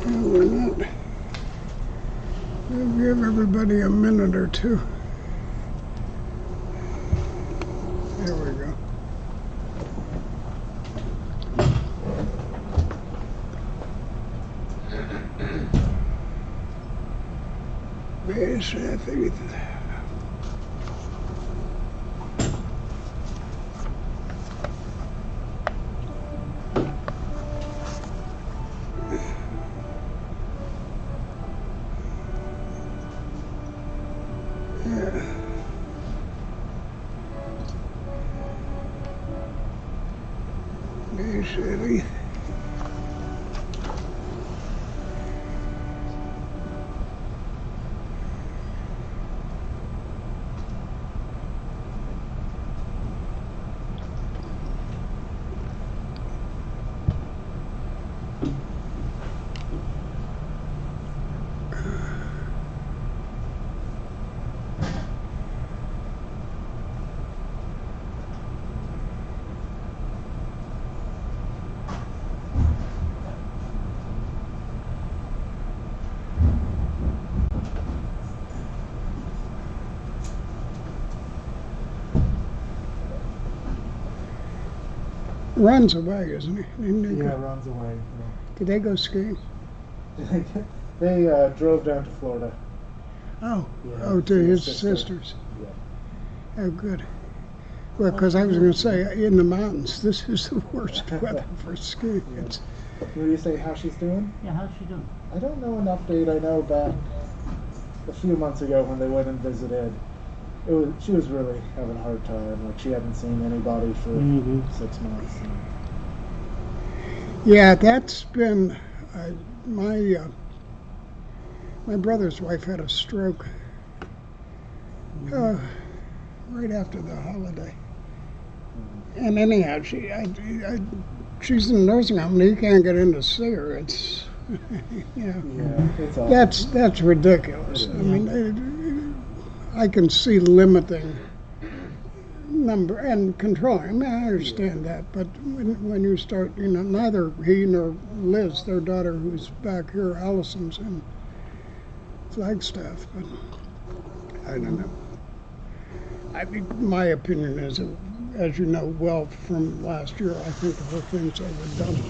we're not. We'll give everybody a minute or two. There we go. City. Runs away, isn't he? Yeah, runs away. Yeah. Did they go skiing? They drove down to Florida. Oh, yeah, to his sisters. Yeah. Oh, good. Well, because I was going to say, in the mountains, this is the worst weather for skiing. Yeah. What do you say, how she's doing? Yeah, how's she doing? I don't know an update. I know back a few months ago when they went and visited, she was really having a hard time. Like, she hadn't seen anybody for 6 months. Yeah, that's been my brother's wife had a stroke right after the holiday. And anyhow, she's in the nursing home, and he can't get in to see her. It's yeah, it's awful. That's ridiculous. I mean, I can see limiting number and controlling. I mean, I understand that, but when you start, neither he nor Liz, their daughter, who's back here, Allison's in Flagstaff, but I don't know. I think my opinion is, as you know well from last year, I think the whole thing's overdone.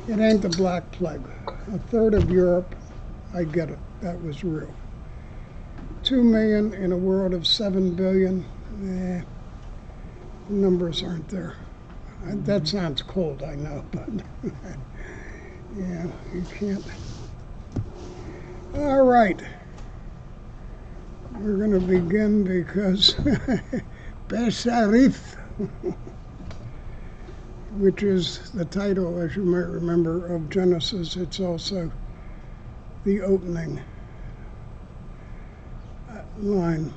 It ain't the Black Plague. A third of Europe, I get it. That was real. 2 million in a world of 7 billion, the numbers aren't there. That sounds cold, I know, but yeah, you can't. All right. We're going to begin because Besarith, which is the title, as you might remember, of Genesis. It's also the opening line.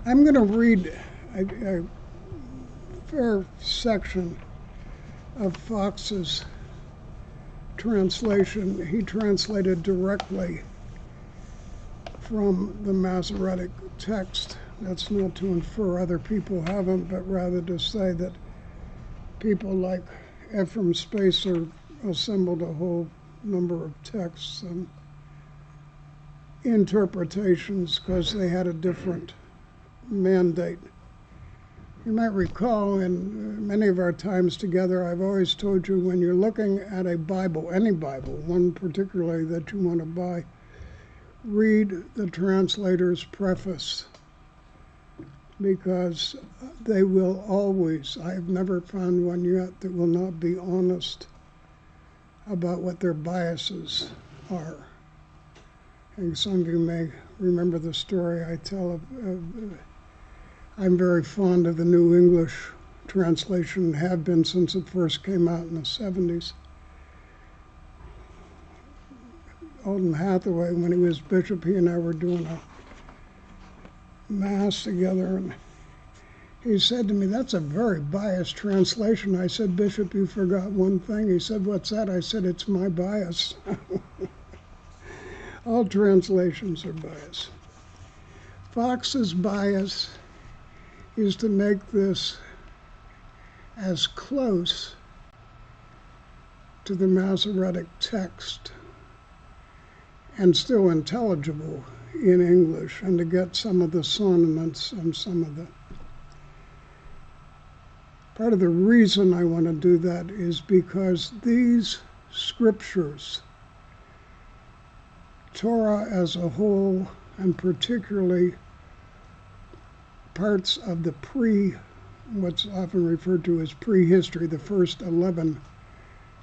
I'm going to read a fair section of Fox's translation. He translated directly from the Masoretic text. That's not to infer other people haven't, but rather to say that people like Ephraim Spacer assembled a whole number of texts and interpretations because they had a different mandate. You might recall in many of our times together, I've always told you when you're looking at a Bible, any Bible, one particularly that you want to buy, read the translator's preface, because they will always, I have never found one yet that will not be honest about what their biases are. And some of you may remember the story I tell of I'm very fond of the New English translation, have been since it first came out in the 70s. Alden Hathaway, when he was bishop, he and I were doing a mass together, and he said to me, "That's a very biased translation." I said, "Bishop, you forgot one thing." He said, "What's that?" I said, "It's my bias." All translations are biased. Fox's bias is to make this as close to the Masoretic text and still intelligible in English, and to get some of the sonaments and some of the... Part of the reason I want to do that is because these scriptures, Torah as a whole, and particularly parts of the what's often referred to as prehistory, the first 11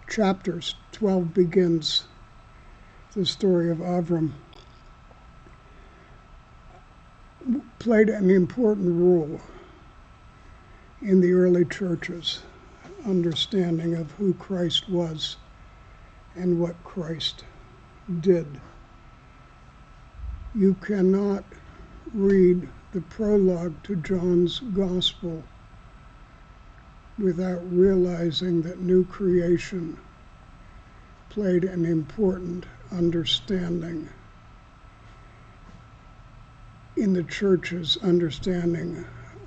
chapters, 12 begins the story of Avram, played an important role in the early church's understanding of who Christ was and what Christ did. You cannot read the prologue to John's Gospel without realizing that new creation played an important understanding in the church's understanding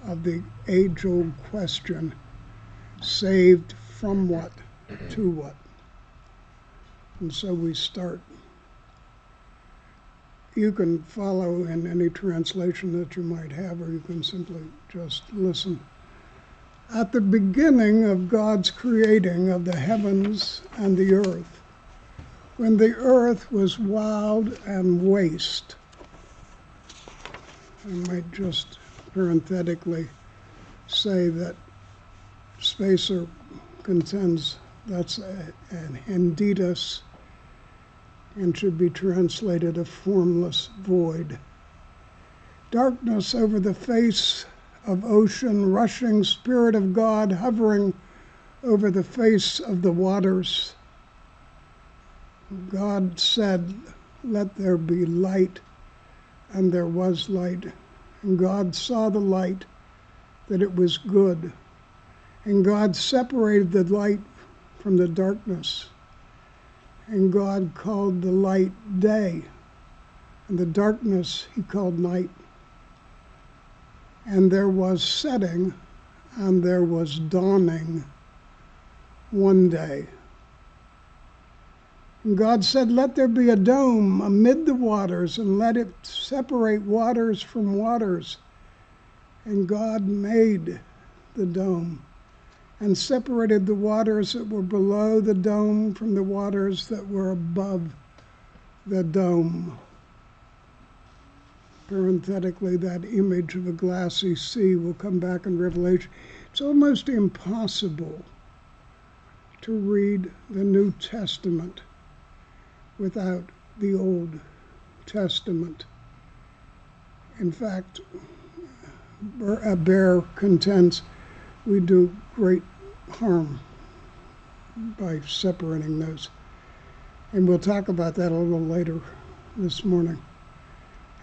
of the age-old question, saved from what to what? And so we start. You can follow in any translation that you might have, or you can simply just listen. At the beginning of God's creating of the heavens and the earth, when the earth was wild and waste, I might just parenthetically say that Spacer contends that's an henditas and should be translated a formless void. Darkness over the face of ocean, rushing Spirit of God hovering over the face of the waters. God said, "Let there be light," and there was light. And God saw the light, that it was good. And God separated the light from the darkness. And God called the light day, and the darkness he called night. And there was setting, and there was dawning one day. And God said, "Let there be a dome amid the waters, and let it separate waters from waters." And God made the dome, and separated the waters that were below the dome from the waters that were above the dome. Parenthetically, that image of a glassy sea will come back in Revelation. It's almost impossible to read the New Testament without the Old Testament. In fact, Bear contends we do great harm by separating those. And we'll talk about that a little later this morning.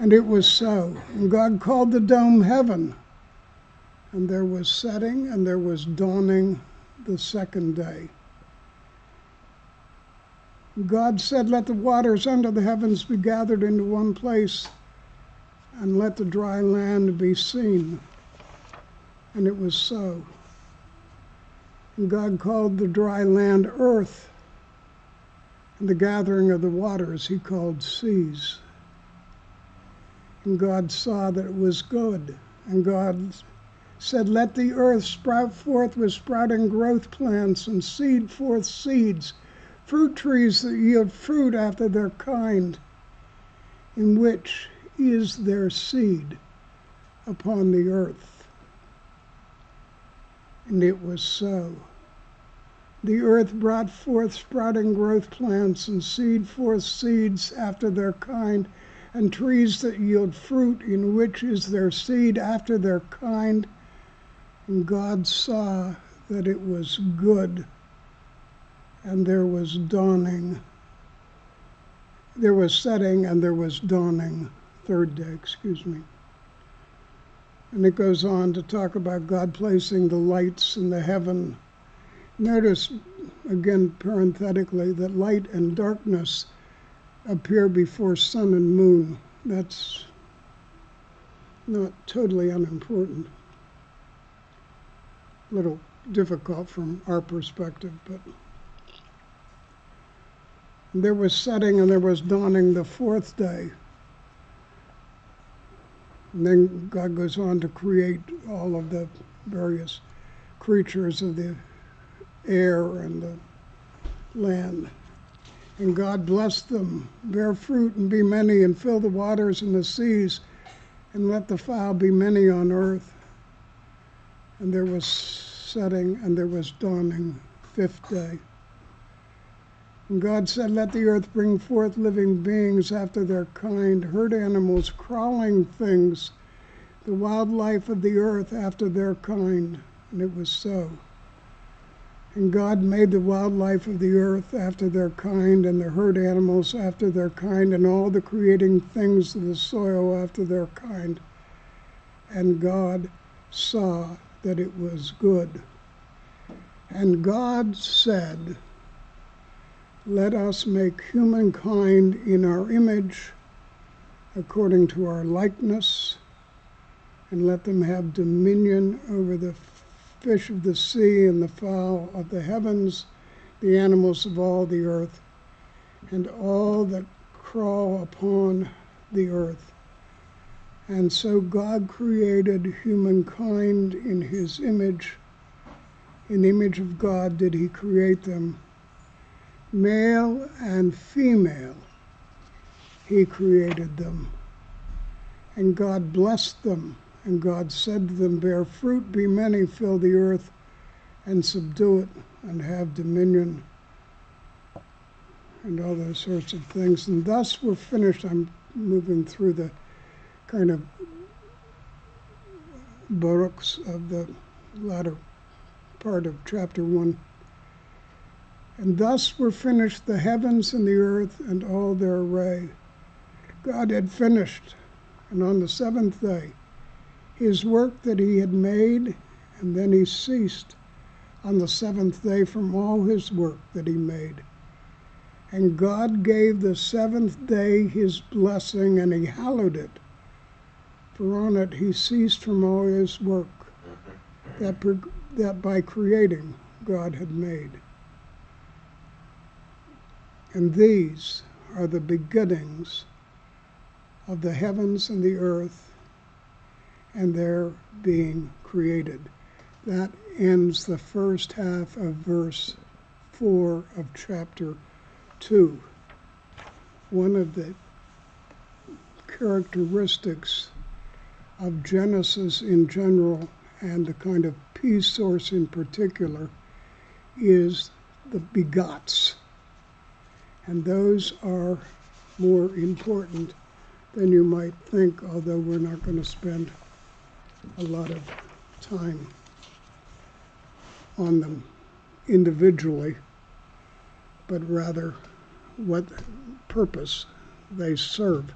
And it was so. And God called the dome heaven. And there was setting and there was dawning the second day. God said, "Let the waters under the heavens be gathered into one place, and let the dry land be seen." And it was so. And God called the dry land earth, and the gathering of the waters he called seas. And God saw that it was good. And God said, "Let the earth sprout forth with sprouting growth plants, and seed forth seeds, fruit trees that yield fruit after their kind, in which is their seed upon the earth." And it was so. The earth brought forth sprouting growth plants, and seed forth seeds after their kind, and trees that yield fruit, in which is their seed after their kind. And God saw that it was good. And there was dawning. There was setting and there was dawning. Third day, And it goes on to talk about God placing the lights in the heaven. Notice, again, parenthetically, that light and darkness appear before sun and moon. That's not totally unimportant. Little difficult from our perspective, but there was setting and there was dawning the fourth day. And then God goes on to create all of the various creatures of the air and the land. And God blessed them, bear fruit and be many, and fill the waters and the seas, and let the fowl be many on earth. And there was setting and there was dawning, fifth day. And God said, let the earth bring forth living beings after their kind, herd animals, crawling things, the wildlife of the earth after their kind. And it was so. And God made the wildlife of the earth after their kind, and the herd animals after their kind, and all the creating things of the soil after their kind. And God saw that it was good. And God said, let us make humankind in our image, according to our likeness, and let them have dominion over the fish of the sea and the fowl of the heavens, the animals of all the earth, and all that crawl upon the earth. And so God created humankind in his image. In the image of God did he create them. Male and female, he created them. And God blessed them. And God said to them, bear fruit, be many, fill the earth, and subdue it, and have dominion, and all those sorts of things. And thus we're finished. I'm moving through the kind of baruchs of the latter part of chapter 1. And thus were finished the heavens and the earth and all their array. God had finished, and on the seventh day, his work that he had made, and then he ceased on the seventh day from all his work that he made. And God gave the seventh day his blessing, and he hallowed it. For on it he ceased from all his work that by creating God had made. And these are the beginnings of the heavens and the earth, and their being created. That ends the first half of verse 4 of chapter 2. One of the characteristics of Genesis in general, and the kind of peace source in particular, is the begots. And those are more important than you might think, although we're not going to spend a lot of time on them individually, but rather what purpose they serve.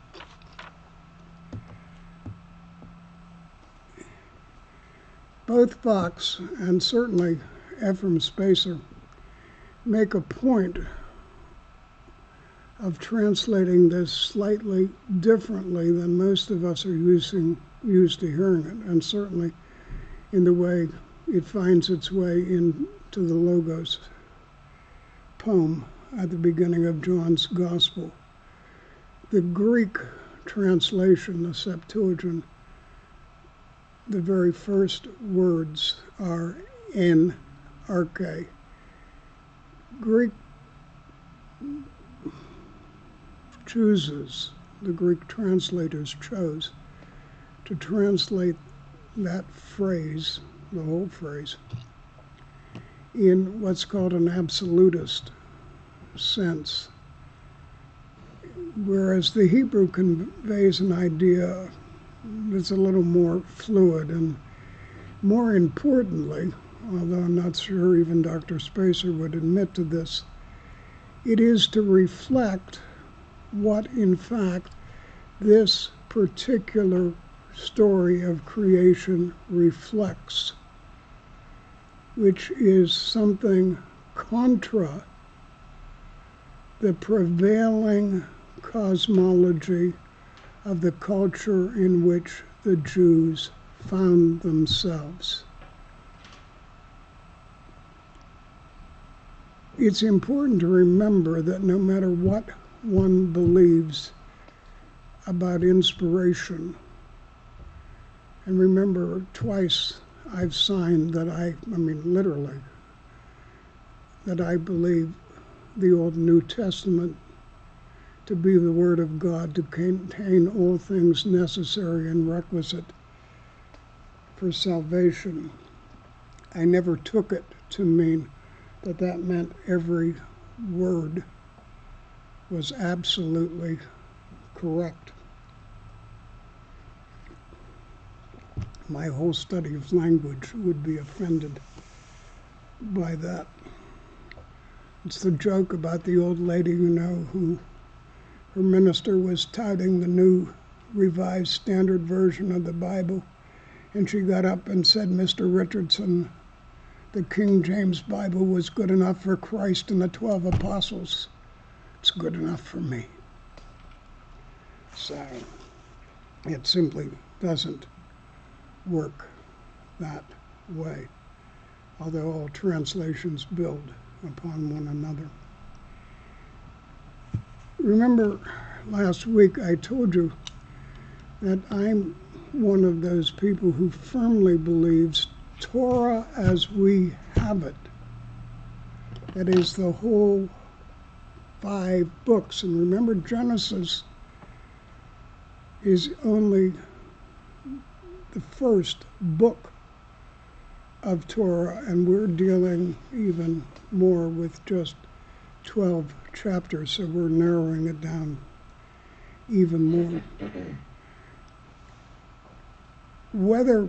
Both Fox and certainly Ephraim Spacer make a point of translating this slightly differently than most of us are used to hearing it, and certainly in the way it finds its way into the Logos poem at the beginning of John's Gospel. The Greek translation, the Septuagint, the very first words are en arche. Greek chooses, the Greek translators chose to translate that phrase, the whole phrase, in what's called an absolutist sense, whereas the Hebrew conveys an idea that's a little more fluid, and more importantly, although I'm not sure even Dr. Spacer would admit to this, it is to reflect what in fact this particular story of creation reflects, which is something contra the prevailing cosmology of the culture in which the Jews found themselves. it's important to remember that no matter what one believes about inspiration, and remember twice I've signed that I mean literally, that I believe the Old and New Testament to be the Word of God to contain all things necessary and requisite for salvation. I never took it to mean that that meant every word was absolutely correct. My whole study of language would be offended by that. It's the joke about the old lady, who her minister was touting the new Revised Standard Version of the Bible, and she got up and said, "Mr. Richardson, the King James Bible was good enough for Christ and the 12 apostles. It's good enough for me." So it simply doesn't work that way, although all translations build upon one another. Remember last week I told you that I'm one of those people who firmly believes Torah as we have it, that is the whole 5 books. And remember, Genesis is only the first book of Torah, and we're dealing even more with just 12 chapters, so we're narrowing it down even more. Whether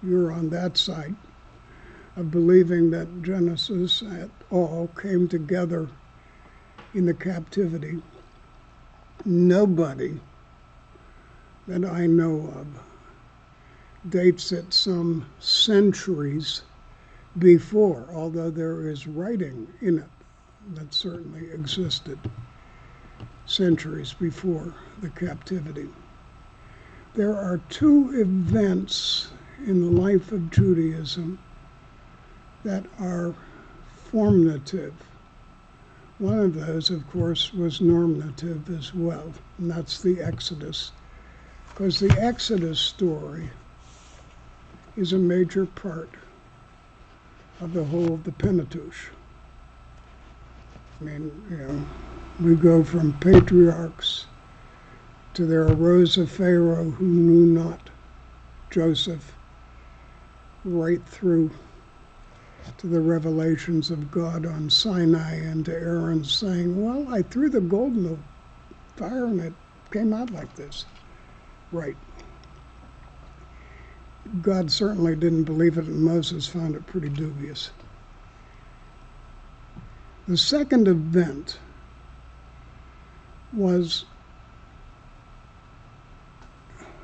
you're on that side of believing that Genesis at all came together in the captivity, nobody that I know of dates it some centuries before, although there is writing in it that certainly existed centuries before the captivity. There are 2 events in the life of Judaism that are formative. One of those, of course, was normative as well, and that's the Exodus, because the Exodus story is a major part of the whole of the Pentateuch. I mean, we go from patriarchs to there arose a Pharaoh who knew not Joseph, right through to the revelations of God on Sinai and to Aaron saying, "Well, I threw the gold in the fire and it came out like this." Right. God certainly didn't believe it, and Moses found it pretty dubious. The second event was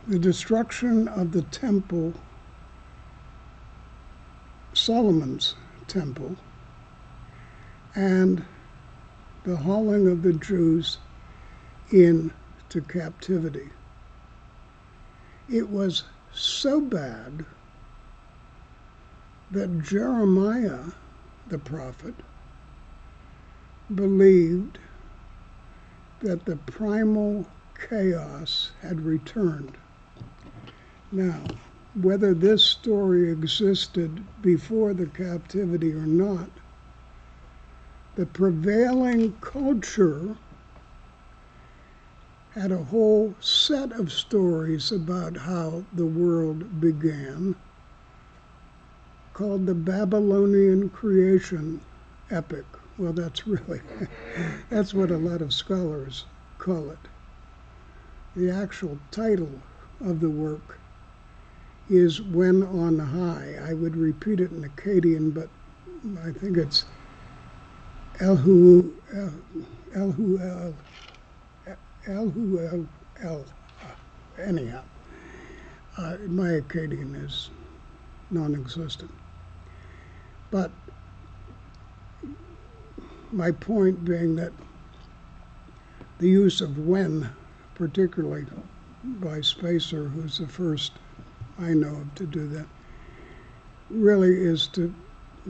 the destruction of the temple, Solomon's temple, and the hauling of the Jews into captivity. It was so bad that Jeremiah, the prophet, believed that the primal chaos had returned. Now, whether this story existed before the captivity or not, the prevailing culture had a whole set of stories about how the world began, called the Babylonian creation epic. Well, that's that's what a lot of scholars call it. The actual title of the work is When on High. I would repeat it in Akkadian, but I think it's Elhu El. Anyhow, my Akkadian is non-existent. But my point being that the use of when, particularly by Spacer, who's the first I know of to do that, really is to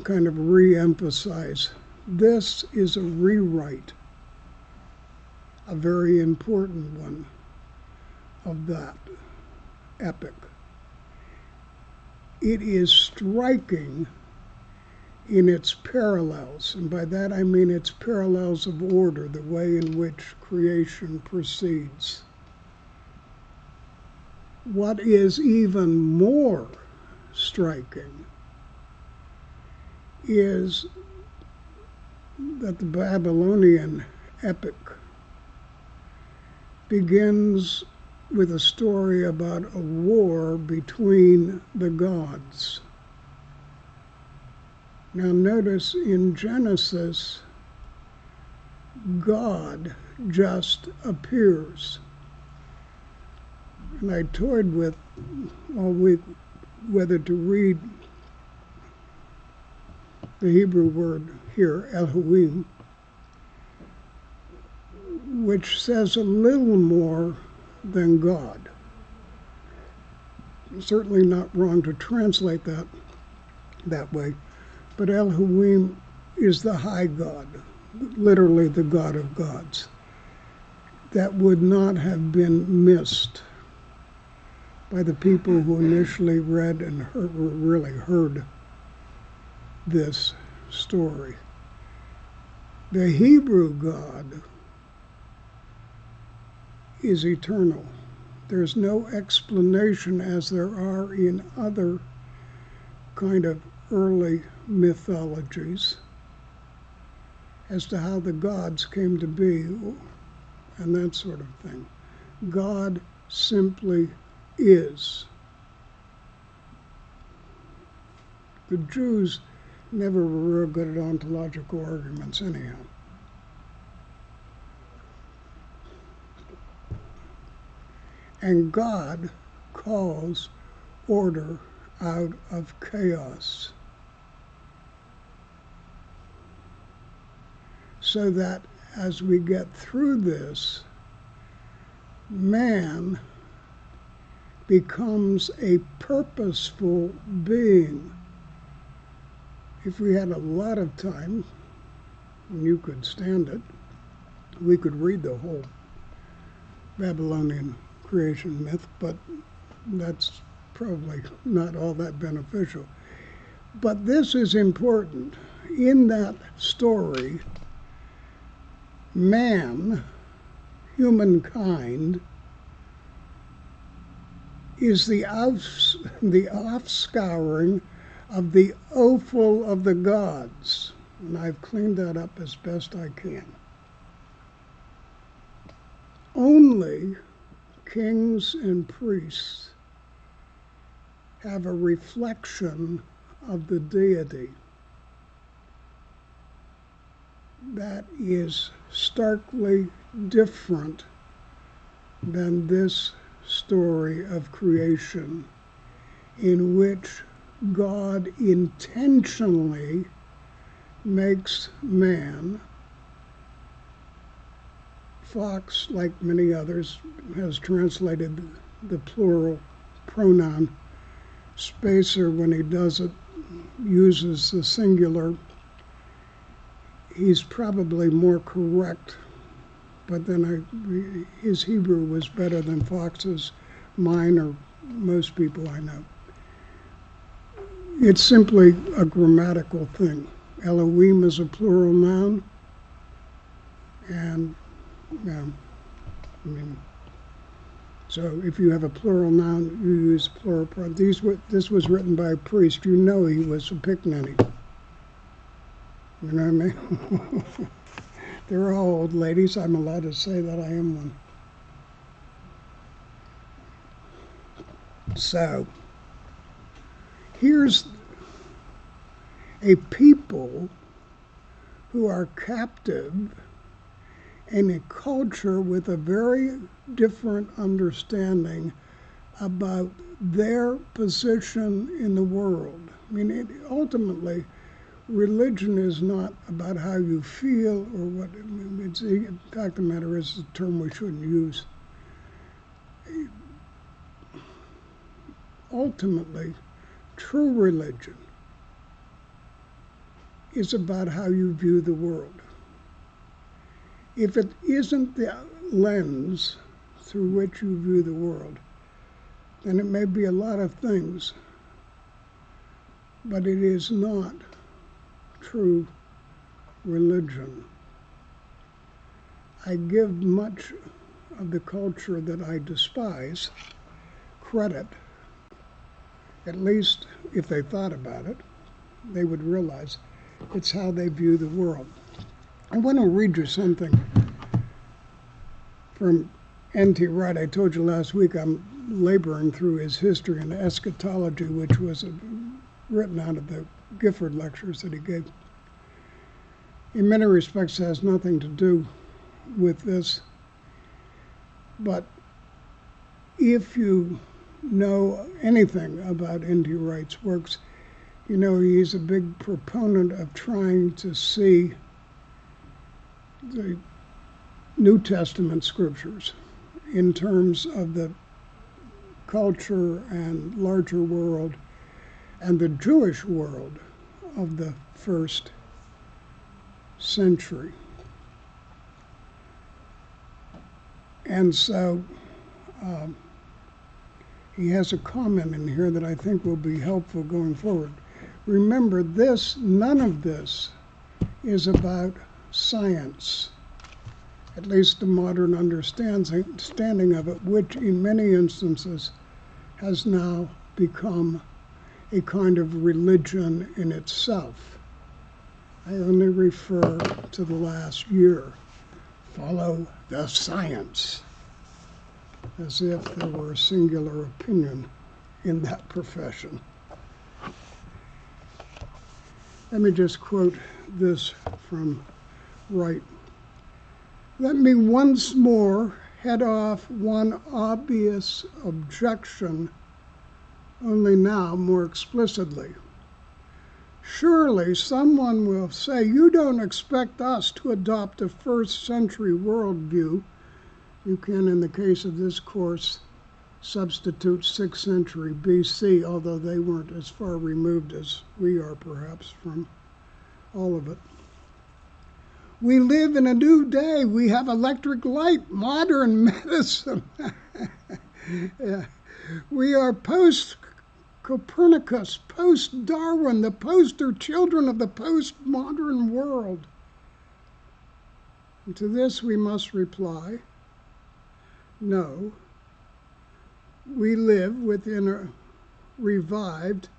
kind of re-emphasize. This is a rewrite, a very important one, of that epic. It is striking in its parallels, and by that I mean its parallels of order, the way in which creation proceeds. What is even more striking is that the Babylonian epic begins with a story about a war between the gods. Now notice in Genesis, God just appears. And I toyed with all week whether to read the Hebrew word here, Elohim, which says a little more than God. Certainly not wrong to translate that way, but Elohim is the high God, literally the God of gods. That would not have been missed by the people who initially read and really heard this story. The Hebrew God is eternal. There's no explanation, as there are in other kind of early mythologies, as to how the gods came to be and that sort of thing. God simply is. The Jews never were real good at ontological arguments anyhow. And God calls order out of chaos, so that as we get through this, man becomes a purposeful being. If we had a lot of time, and you could stand it, we could read the whole Babylonian creation myth, but that's probably not all that beneficial. But this is important. In that story, man, humankind, is the offscouring of the offal of the gods. And I've cleaned that up as best I can. Only kings and priests have a reflection of the deity that is starkly different than this story of creation, in which God intentionally makes man. Fox, like many others, has translated the plural pronoun. Spacer, when he does it, uses the singular. He's probably more correct, but then his Hebrew was better than Fox's, mine, or most people I know. It's simply a grammatical thing. Elohim is a plural noun, and so if you have a plural noun, you use plural pronouns. This was written by a priest. You know he was a pickaninny. You know what I mean? They're all old ladies. I'm allowed to say that I am one. So, here's a people who are captive in a culture with a very different understanding about their position in the world. I mean, ultimately, religion is not about how you feel or what. In fact, the matter is a term we shouldn't use. Ultimately, true religion is about how you view the world. If it isn't the lens through which you view the world, then it may be a lot of things, but it is not true religion. I give much of the culture that I despise credit. At least if they thought about it, they would realize it's how they view the world. I want to read you something from N.T. Wright. I told you last week I'm laboring through his history and eschatology, which was written out of the Gifford lectures that he gave. In many respects, it has nothing to do with this, but if you know anything about N.T. Wright's works, you know he's a big proponent of trying to see the New Testament scriptures in terms of the culture and larger world and the Jewish world of the first century. And so he has a comment in here that I think will be helpful going forward. Remember this, none of this is about science, at least the modern understanding of it, which in many instances has now become a kind of religion in itself. I only refer to the last year. Follow the science, as if there were a singular opinion in that profession. Let me just quote this from Wright. Let me once more head off one obvious objection, only now more explicitly. Surely someone will say, you don't expect us to adopt a first century worldview. You can, in the case of this course, substitute 6th century BC, although they weren't as far removed as we are perhaps from all of it. We live in a new day. We have electric light, modern medicine. Yeah. We are post-Copernicus, post-Darwin, the poster children of the postmodern world. And to this we must reply, no. We live within a revived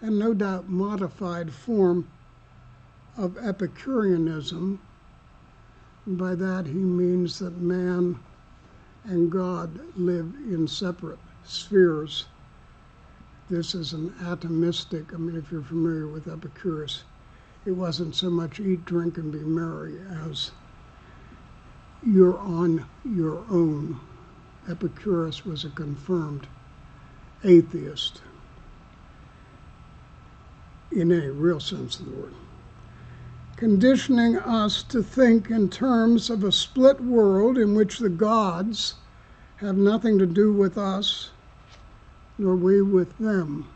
and no doubt modified form of Epicureanism. And by that he means that man and God live in separate spheres. This is an atomistic, if you're familiar with Epicurus, it wasn't so much eat, drink, and be merry as you're on your own. Epicurus was a confirmed atheist in any real sense of the word, conditioning us to think in terms of a split world in which the gods have nothing to do with us, nor we with them.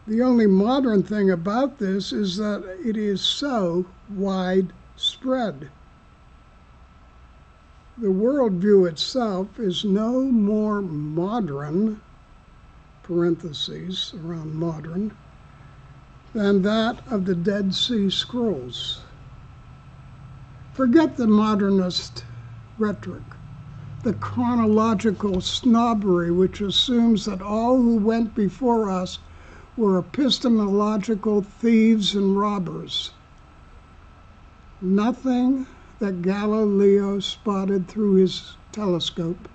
The only modern thing about this is that it is so widespread. The worldview itself is no more modern, parentheses around modern, than that of the Dead Sea Scrolls. Forget the modernist rhetoric, the chronological snobbery which assumes that all who went before us were epistemological thieves and robbers. Nothing that Galileo spotted through his telescope,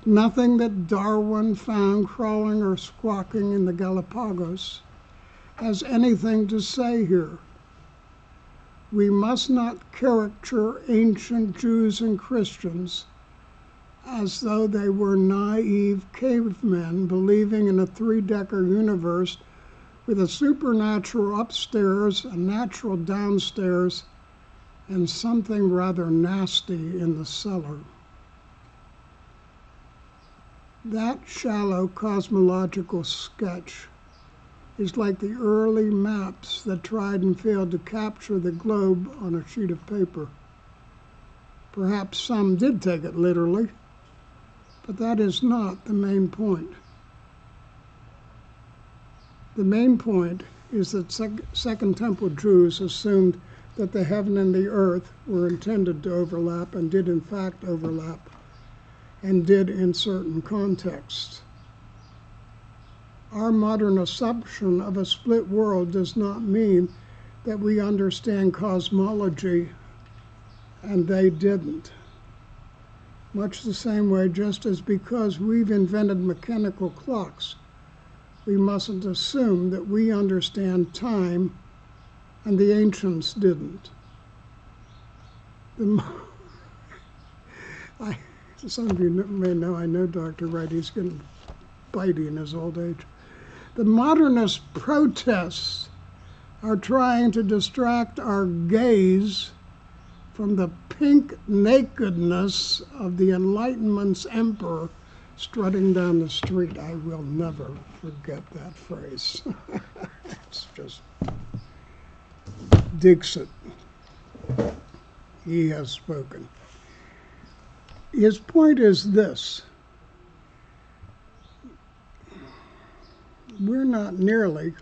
nothing that Darwin found crawling or squawking in the Galapagos, has anything to say here. We must not caricature ancient Jews and Christians as though they were naive cavemen believing in a three-decker universe with a supernatural upstairs, a natural downstairs, and something rather nasty in the cellar. That shallow cosmological sketch is like the early maps that tried and failed to capture the globe on a sheet of paper. Perhaps some did take it literally, but that is not the main point. The main point is that Second Temple Jews assumed that the heaven and the earth were intended to overlap and did in fact overlap, and did in certain contexts. Our modern assumption of a split world does not mean that we understand cosmology and they didn't. Much the same way, just as because we've invented mechanical clocks, we mustn't assume that we understand time and the ancients didn't. Some of you may know I know Dr. Wright. He's getting bitey in his old age. The modernist protests are trying to distract our gaze from the pink nakedness of the Enlightenment's emperor strutting down the street. I will never forget that phrase. It's just Dixit. He has spoken. His point is this: we're not nearly,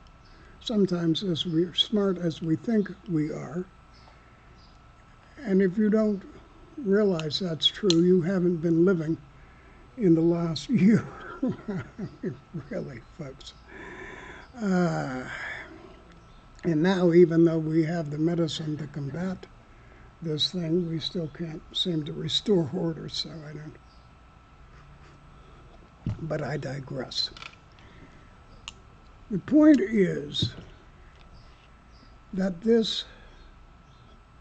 sometimes, as smart as we think we are. And if you don't realize that's true, you haven't been living in the last year. Really, folks. And now, even though we have the medicine to combat this thing, we still can't seem to restore order, so I don't. But I digress. The point is that this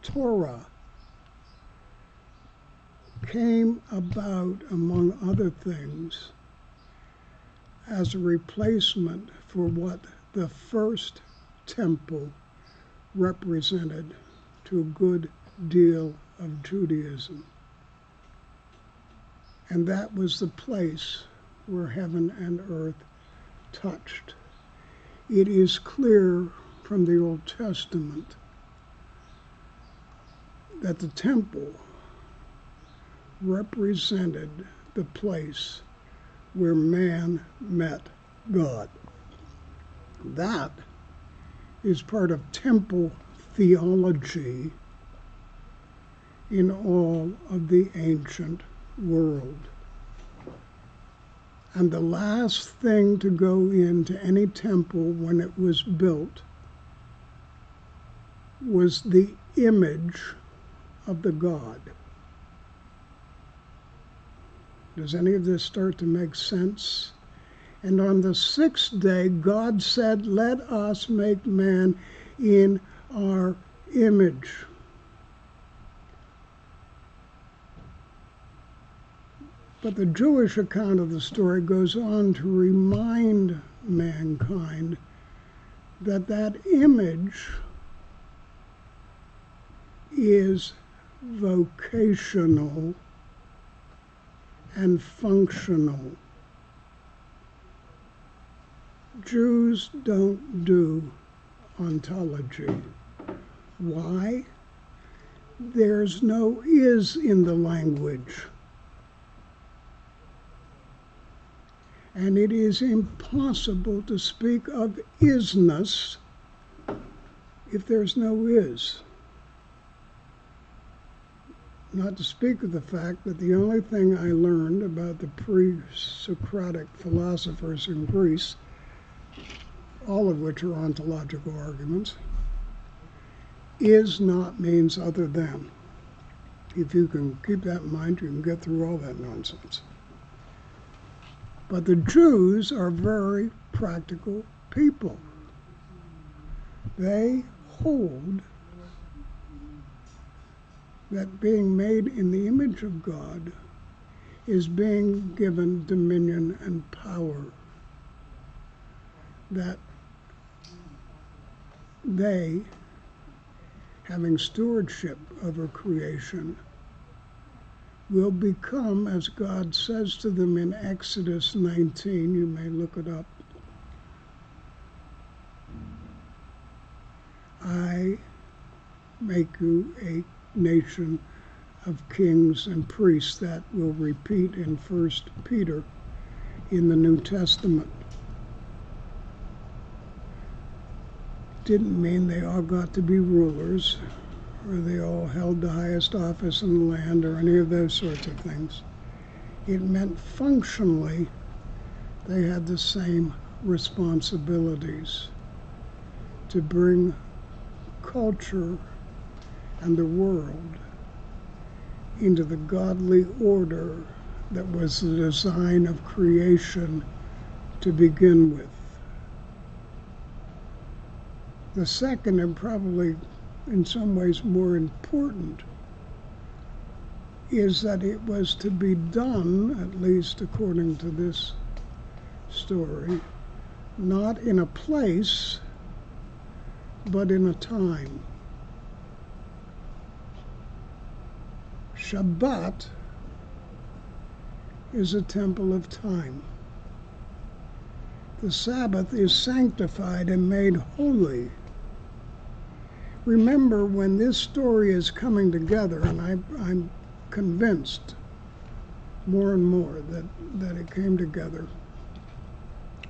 Torah came about, among other things, as a replacement for what the first temple represented to a good deal of Judaism. And that was the place where heaven and earth touched. It is clear from the Old Testament that the temple represented the place where man met God. That is part of temple theology in all of the ancient world. And the last thing to go into any temple when it was built was the image of the god. Does any of this start to make sense? And on the sixth day, God said, "Let us make man in our image." But the Jewish account of the story goes on to remind mankind that that image is vocational and functional. Jews don't do ontology. Why? There's no is in the language. And it is impossible to speak of isness if there's no is. Not to speak of the fact that the only thing I learned about the pre-Socratic philosophers in Greece, all of which are ontological arguments, is not means other than. If you can keep that in mind, you can get through all that nonsense. But the Jews are very practical people. They hold that being made in the image of God is being given dominion and power. That they, having stewardship over creation, will become, as God says to them in Exodus 19, you may look it up, I make you a nation of kings and priests. That will repeat in 1 Peter in the New Testament. Didn't mean they all got to be rulers, or they all held the highest office in the land, or any of those sorts of things. It meant functionally they had the same responsibilities to bring culture and the world into the godly order that was the design of creation to begin with. The second, and probably in some ways more important, is that it was to be done, at least according to this story, not in a place, but in a time. Shabbat is a temple of time. The Sabbath is sanctified and made holy. Remember, when this story is coming together, and I'm convinced more and more that it came together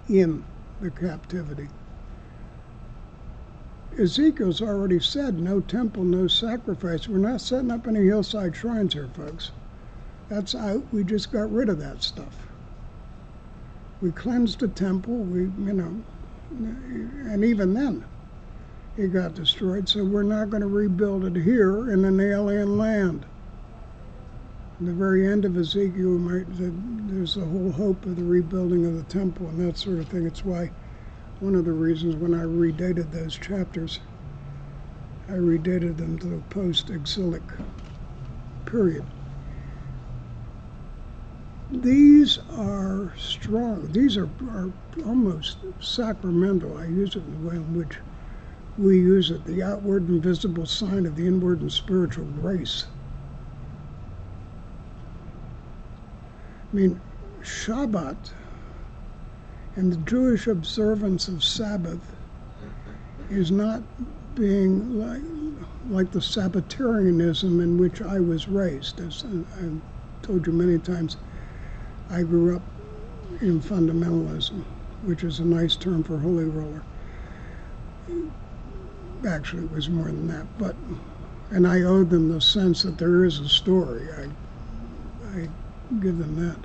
in the captivity. Ezekiel's already said, no temple, no sacrifice. We're not setting up any hillside shrines here, folks. That's out. We just got rid of that stuff. We cleansed the temple, and even then, it got destroyed, so we're not going to rebuild it here in an alien land. At the very end of Ezekiel, there's the whole hope of the rebuilding of the temple and that sort of thing. It's why one of the reasons when I redated those chapters, I redated them to the post-exilic period. These are strong. These are almost sacramental. I use it in the way in which we use it, the outward and visible sign of the inward and spiritual grace. I mean, Shabbat and the Jewish observance of Sabbath is not being like the Sabbatarianism in which I was raised. As I've told you many times, I grew up in fundamentalism, which is a nice term for holy roller. Actually, it was more than that, and I owe them the sense that there is a story. I give them that.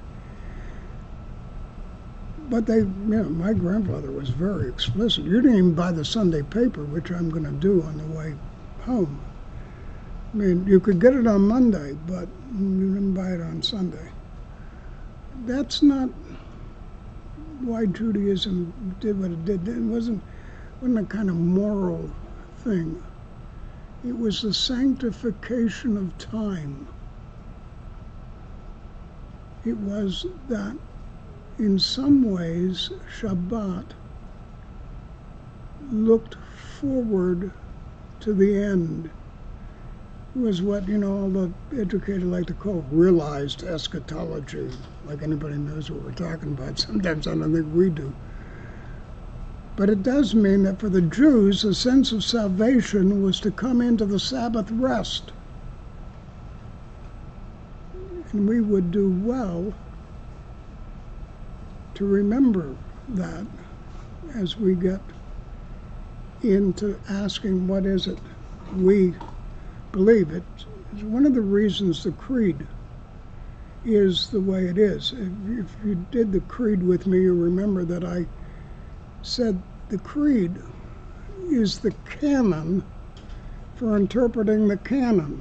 But my grandfather was very explicit. You didn't even buy the Sunday paper, which I'm going to do on the way home. I mean, you could get it on Monday, but you didn't buy it on Sunday. That's not why Judaism did what it did. It wasn't a kind of moral thing. It was the sanctification of time. It was that in some ways Shabbat looked forward to the end. It was what all the educated like to call realized eschatology, like anybody knows what we're talking about. Sometimes I don't think we do. But it does mean that for the Jews, the sense of salvation was to come into the Sabbath rest. And we would do well to remember that as we get into asking what is it we believe. It's one of the reasons the creed is the way it is. If you did the creed with me, you remember that I said the creed is the canon for interpreting the canon.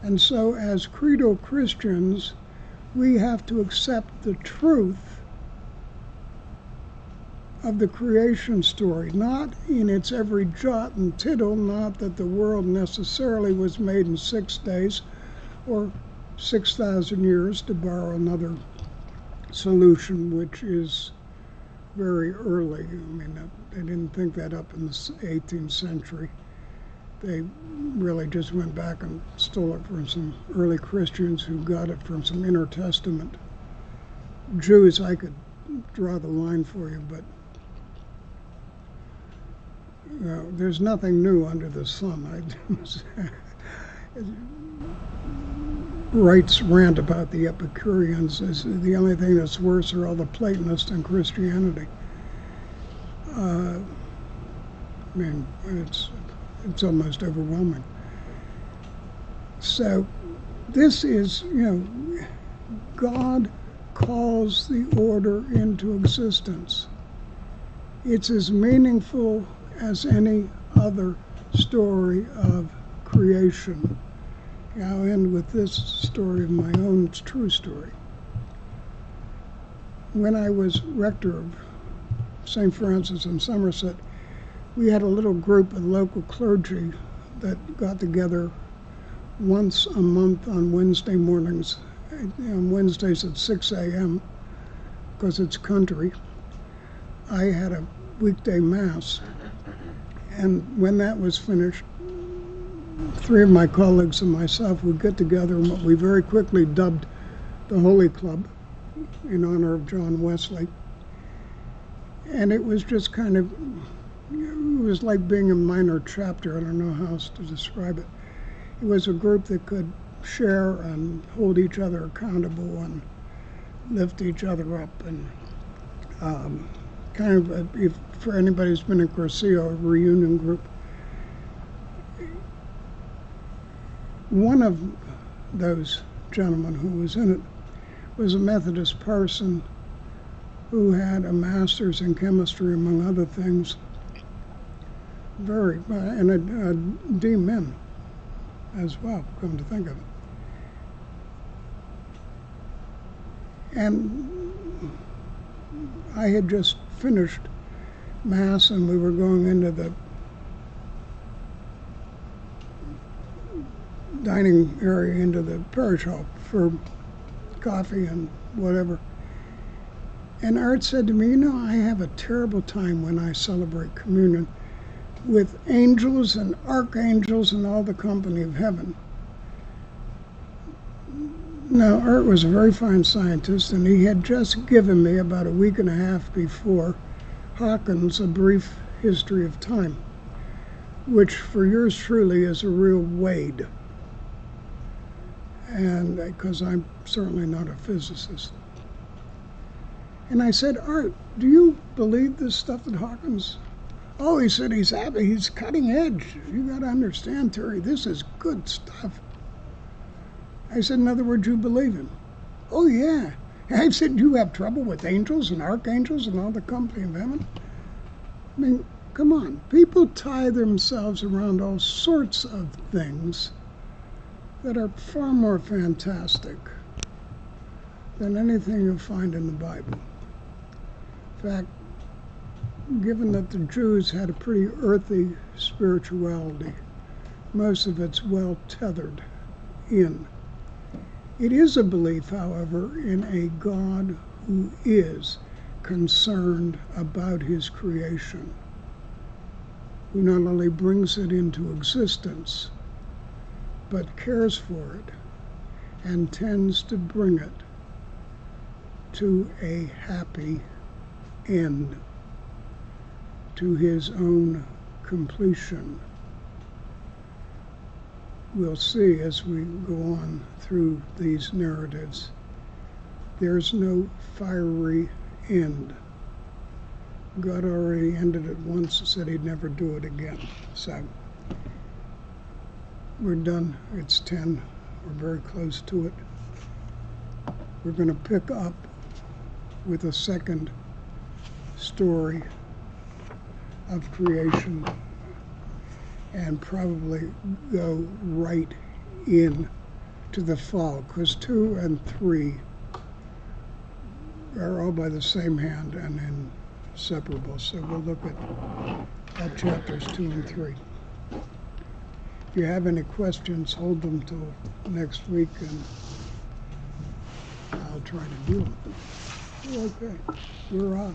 And so as credo Christians, we have to accept the truth of the creation story, not in its every jot and tittle, not that the world necessarily was made in 6 days or 6,000 years, to borrow another solution, which is very early. I mean, they didn't think that up in the 18th century. They really just went back and stole it from some early Christians who got it from some intertestament Jews. I could draw the line for you, but there's nothing new under the sun. Wright's rant about the Epicureans is the only thing that's worse are all the Platonists in Christianity. I mean, it's almost overwhelming. So this is, God calls the order into existence. It's as meaningful as any other story of creation. I'll end with this story of my own. It's a true story. When I was rector of St. Francis in Somerset, we had a little group of local clergy that got together once a month on Wednesday mornings, on Wednesdays at 6 a.m., because it's country. I had a weekday mass, and when that was finished, 3 of my colleagues and myself would get together in what we very quickly dubbed the Holy Club in honor of John Wesley. And it was just kind of, it was like being a minor chapter. I don't know how else to describe it. It was a group that could share and hold each other accountable and lift each other up, and kind of, if for anybody who's been in Cursillo, a reunion group. One of those gentlemen who was in it was a Methodist person who had a master's in chemistry, among other things, and a D-Min as well, come to think of it. And I had just finished Mass, and we were going into the dining area, into the parish hall for coffee and whatever. And Art said to me, I have a terrible time when I celebrate communion with angels and archangels and all the company of heaven. Now, Art was a very fine scientist, and he had just given me, about a week and a half before, Hawkins' A Brief History of Time, which for yours truly is a real wade. And because I'm certainly not a physicist. And I said, Art, do you believe this stuff that Hawkins? Oh, he said, he's cutting edge. You got to understand, Terry, this is good stuff. I said, in other words, you believe him? Oh, yeah. I said, you have trouble with angels and archangels and all the company of heaven? I mean, come on. People tie themselves around all sorts of things that are far more fantastic than anything you'll find in the Bible. In fact, given that the Jews had a pretty earthy spirituality, most of it's well tethered in. It is a belief, however, in a God who is concerned about his creation, who not only brings it into existence, but cares for it and tends to bring it to a happy end, to his own completion. We'll see as we go on through these narratives. There's no fiery end. God already ended it once and said he'd never do it again. So we're done. It's 10. We're very close to it. We're going to pick up with a second story of creation and probably go right in to the fall, because 2 and 3 are all by the same hand and inseparable. So we'll look at chapters 2 and 3. If you have any questions, hold them till next week, and I'll try to deal with them. Okay, we're off.